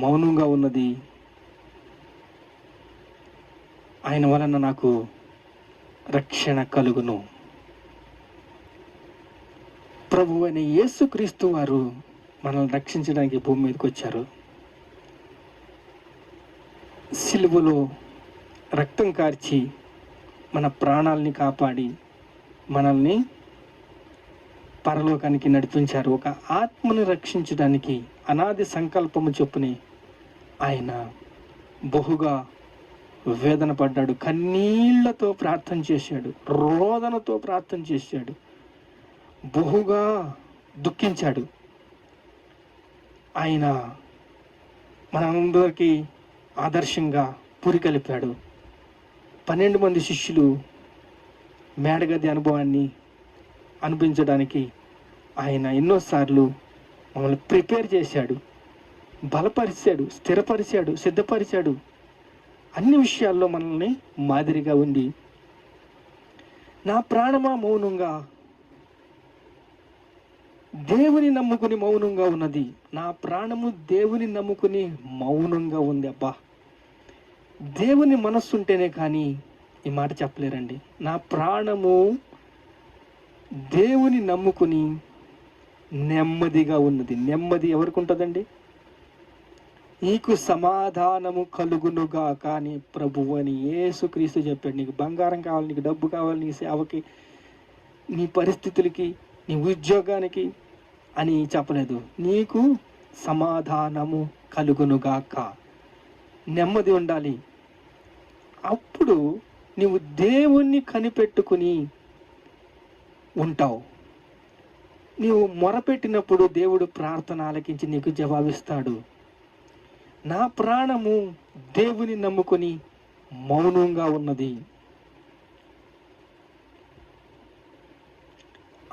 మౌనంగా ఉన్నది. ఆయన వలన నాకు రక్షణ కలుగును. ప్రభువైన యేసుక్రీస్తు వారు మనల్ని రక్షించడానికి భూమి మీదకి వచ్చారు. సిలువలో రక్తం కార్చి మన ప్రాణాలని కాపాడి మనల్ని పరలోకానికి నడిపించారు. ఒక ఆత్మను రక్షించడానికి అనాది సంకల్పము చొప్పునే ఆయన బహుగా వేదన పడ్డాడు. కన్నీళ్లతో ప్రార్థన చేశాడు, రోదనతో ప్రార్థన చేశాడు, బహుగా దుఃఖించాడు. ఆయన మనందరికీ ఆదర్శంగా పురికలిపాడు. 12 మంది శిష్యులు మేడగది అనుభవాన్ని అనిపించడానికి ఆయన ఎన్నోసార్లు మమ్మల్ని ప్రిపేర్ చేశాడు, బలపరిచాడు, స్థిరపరిచాడు, సిద్ధపరిచాడు. అన్ని విషయాల్లో మనల్ని మాదిరిగా ఉండి, నా ప్రాణమా మౌనంగా దేవుని నమ్ముకుని మౌనంగా ఉన్నది. నా ప్రాణము దేవుని నమ్ముకుని మౌనంగా ఉంది. అబ్బా, దేవుని మనస్సు ఉంటేనే కానీ ఈ మాట చెప్పలేరండి. నా ప్రాణము దేవుని నమ్ముకుని నెమ్మదిగా ఉన్నది. నెమ్మది ఎవరికి ఉంటుందండి? నీకు సమాధానము కలుగునుగా కానీ ప్రభువు అని యేసుక్రీస్తు చెప్పాడు. నీకు బంగారం కావాలి, నీకు డబ్బు కావాలి, నీ సేవకి, నీ పరిస్థితులకి, నీ ఉద్యోగానికి అని చెప్పలేదు. నీకు సమాధానము కలుగునుగాక, నెమ్మది ఉండాలి. అప్పుడు నీవు దేవుణ్ణి కనిపెట్టుకుని ఉంటావు. నీవు మొరపెట్టినప్పుడు దేవుడు ప్రార్థన ఆలకించి నీకు జవాబిస్తాడు. నా ప్రాణము దేవుని నమ్ముకొని మౌనంగా ఉన్నది.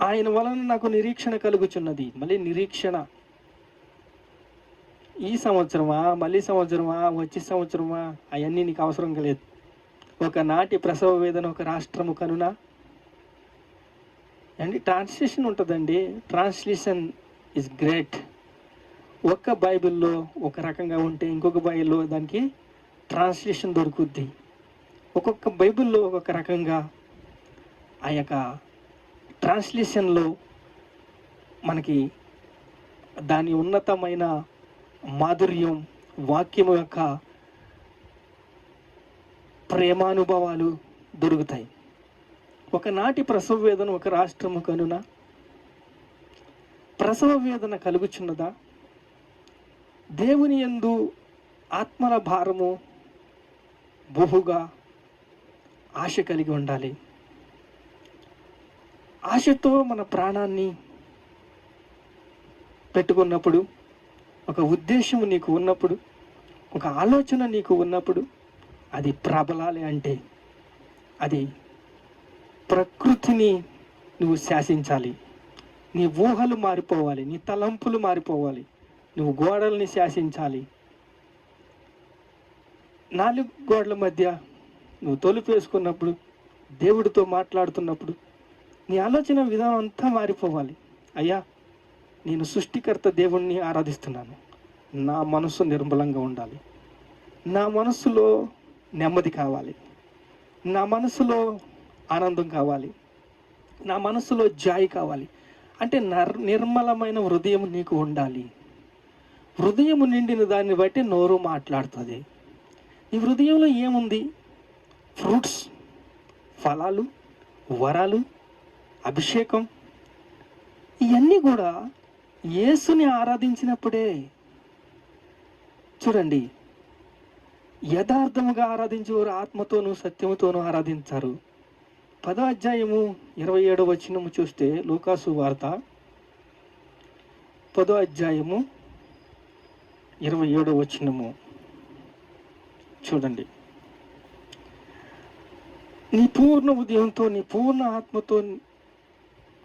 ఆయన వలన నాకు నిరీక్షణ కలుగుచున్నది. మళ్ళీ నిరీక్షణ, ఈ సంవత్సరమా, మళ్ళీ సంవత్సరమా, వచ్చే సంవత్సరమా, అవన్నీ నీకు అవసరం లేదు. ఒకనాటి ప్రసవ వేదన ఒక రాష్ట్రము కనున అండి. ట్రాన్స్లేషన్ ఉంటుందండి. Translation is great. ఒక్క బైబిల్లో ఒక రకంగా ఉంటే ఇంకొక బైబిల్లో దానికి ట్రాన్స్లేషన్ దొరుకుద్ది. ఒక్కొక్క బైబిల్లో ఒక్కొక్క రకంగా ఆ యొక్క ట్రాన్స్లేషన్లో మనకి దాని ఉన్నతమైన మాధుర్యం, వాక్యం యొక్క ప్రేమానుభవాలు దొరుకుతాయి. ఒకనాటి ప్రసవ వేదన ఒక రాష్ట్రము కనున ప్రసవ వేదన కలుగుచున్నదా? దేవుని యందు ఆత్మల భారము బహుగా ఆశ కలిగి ఉండాలి. ఆశతో మన ప్రాణాన్ని పెట్టుకున్నప్పుడు, ఒక ఉద్దేశం నీకు ఉన్నప్పుడు, ఒక ఆలోచన నీకు ఉన్నప్పుడు, అది ప్రబలాలి. అంటే అది ప్రకృతిని నువ్వు శాసించాలి. నీ ఊహలు మారిపోవాలి, నీ తలంపులు మారిపోవాలి, నువ్వు గోడల్ని శాసించాలి. 4 గోడల మధ్య నువ్వు తలుపు వేసుకున్నప్పుడు, దేవుడితో మాట్లాడుతున్నప్పుడు నీ ఆలోచన విధానం అంతా మారిపోవాలి. అయ్యా, నేను సృష్టికర్త దేవుణ్ణి ఆరాధిస్తున్నాను, నా మనస్సు నిర్మలంగా ఉండాలి, నా మనస్సులో నెమ్మది కావాలి, నా మనసులో ఆనందం కావాలి, నా మనసులో జాయ్ కావాలి. అంటే నిర్మలమైన హృదయం నీకు ఉండాలి. హృదయము నిండిన దాన్ని బట్టి నోరు మాట్లాడుతుంది. ఈ హృదయంలో ఏముంది? ఫ్రూట్స్, ఫలాలు, వరాలు, అభిషేకం, ఇవన్నీ కూడా యేసుని ఆరాధించినప్పుడే. చూడండి, యథార్థముగా ఆరాధించేవారు ఆత్మతోనూ సత్యముతోనూ ఆరాధించారు. 10వ అధ్యాయము 27వ వచనము చూస్తే, లూకాసు వార్త 10వ అధ్యాయము 27వ వచనము చూడండి. నీ పూర్ణ ఉదయంతో, నీ పూర్ణ ఆత్మతో,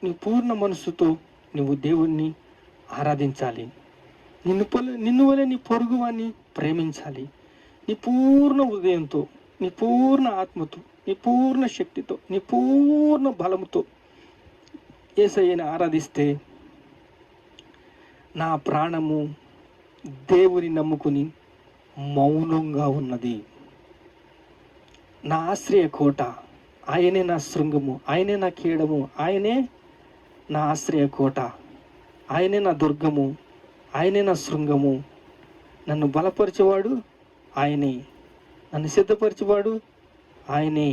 నీ పూర్ణ మనస్సుతో నువ్వు దేవుణ్ణి ఆరాధించాలి. నిన్ను వలె నీ పొరుగువాన్ని ప్రేమించాలి. నీ పూర్ణ ఉదయంతో, నీ పూర్ణ ఆత్మతో, నీ పూర్ణ శక్తితో, నీ పూర్ణ బలముతో యేసయ్యని ఆరాధిస్తే నా ప్రాణము దేవుని నమ్ముకుని మౌనంగా ఉన్నది. నా ఆశ్రయ కోట, ఆయనే నా శృంగము, ఆయనే నా కీడము, ఆయనే నా ఆశ్రయ కోట, ఆయనే నా దుర్గము, ఆయనే నా శృంగము. నన్ను బలపరిచేవాడు ఆయనే, నన్ను సిద్ధపరిచేవాడు ఆయనే.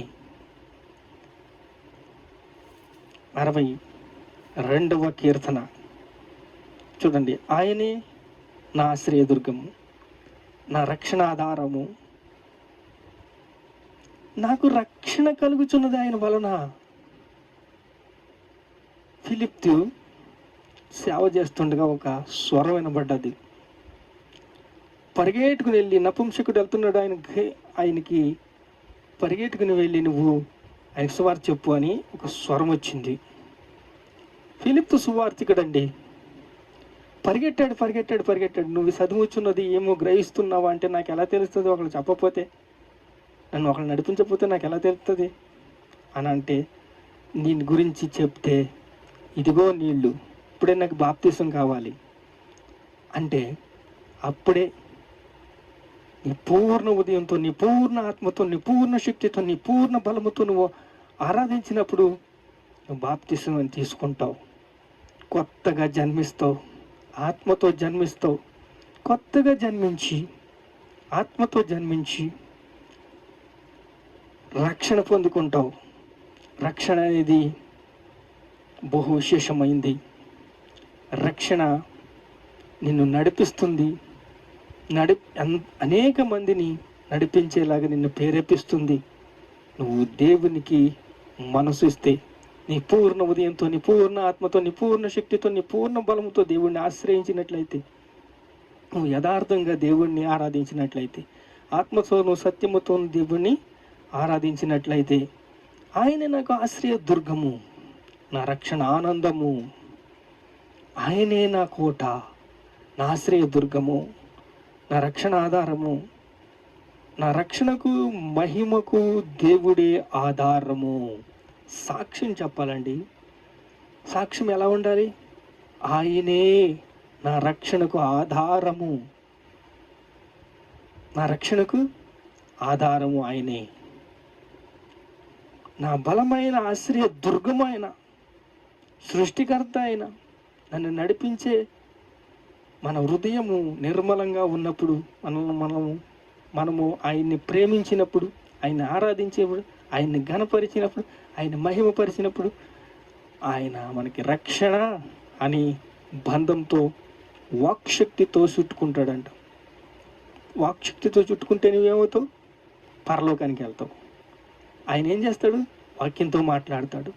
62వ కీర్తన చూడండి. ఆయనే నా ఆశ్రయదుర్గము, నా రక్షణ ఆధారము. నాకు రక్షణ కలుగుచున్నది ఆయన వలన. ఫిలిప్తు సేవ చేస్తుండగా ఒక స్వరం వినబడ్డది. పరిగెట్టుకుని వెళ్ళి, నపుంసకుడు వెళ్తున్నాడు, ఆయనకి పరిగెట్టుకుని వెళ్ళి నువ్వు ఆయన సువార్త చెప్పు అని ఒక స్వరం వచ్చింది. ఫిలిప్తు సువార్తికుడండి. పరిగెట్టాడు. నువ్వు చదువుచున్నది ఏమో గ్రహిస్తున్నావా అంటే నాకు ఎలా తెలుస్తుంది? ఒకళ్ళు చెప్పకపోతే, నన్ను ఒకళ్ళు నడిపించకపోతే నాకు ఎలా తెలుస్తుంది అని అంటే, దీని గురించి చెప్తే ఇదిగో నీళ్ళు, ఇప్పుడే నాకు బాప్తీసం కావాలి అంటే అప్పుడే నీ పూర్ణ ఉదయంతో, నీ పూర్ణ ఆత్మతో, నీ పూర్ణ శక్తితో, నీ పూర్ణ బలముతో నువ్వు ఆరాధించినప్పుడు నువ్వు బాప్తీసం అని తీసుకుంటావు. కొత్తగా జన్మిస్తావు, ఆత్మతో జన్మిస్తావు. కొత్తగా జన్మించి, ఆత్మతో జన్మించి రక్షణ పొందుకుంటావు. రక్షణ అనేది బహు విశేషమైంది. రక్షణ నిన్ను నడిపిస్తుంది, అనేక మందిని నడిపించేలాగా నిన్ను ప్రేరేపిస్తుంది. నువ్వు దేవునికి మనసు ఇస్తే, నీ పూర్ణ ఉదయంతో, నీ పూర్ణ ఆత్మతో, నీ పూర్ణ శక్తితో, నీ పూర్ణ బలముతో దేవుణ్ణి ఆశ్రయించినట్లయితే, నువ్వు యథార్థంగా దేవుణ్ణి ఆరాధించినట్లయితే, ఆత్మతోను సత్యముతో దేవుణ్ణి ఆరాధించినట్లయితే, ఆయనే నాకు ఆశ్రయ దుర్గము, నా రక్షణ ఆనందము, ఆయనే నా కోట, నా ఆశ్రయ దుర్గము, నా రక్షణ ఆధారము, నా రక్షణకు మహిమకు దేవుడే ఆధారము. సాక్ష్యం చెప్పాలండి. సాక్ష్యం ఎలా ఉండాలి? ఆయనే నా రక్షణకు ఆధారము, నా రక్షణకు ఆధారము ఆయనే, నా బలమైన ఆశ్రయ దుర్గమైన, సృష్టికర్త అయిన, నన్ను నడిపించే. మన హృదయము నిర్మలంగా ఉన్నప్పుడు, మనము ఆయన్ని ప్రేమించినప్పుడు, ఆయన్ని ఆరాధించేప్పుడు, ఆయన్ని ఘనపరిచినప్పుడు, ఆయన మహిమపరిచినప్పుడు, ఆయన మనకి రక్షణ అని బంధంతో వాక్శక్తితో చుట్టుకుంటాడంట. వాక్శక్తితో చుట్టుకుంటే నువ్వేమవుతావు? పరలోకానికి వెళ్తావు. ఆయన ఏం చేస్తాడు? వాక్యంతో మాట్లాడతాడు.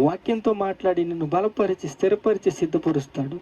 వాక్యంతో మాట్లాడి నిన్ను బలపరిచి, స్థిరపరిచి, సిద్ధపరుస్తాడు.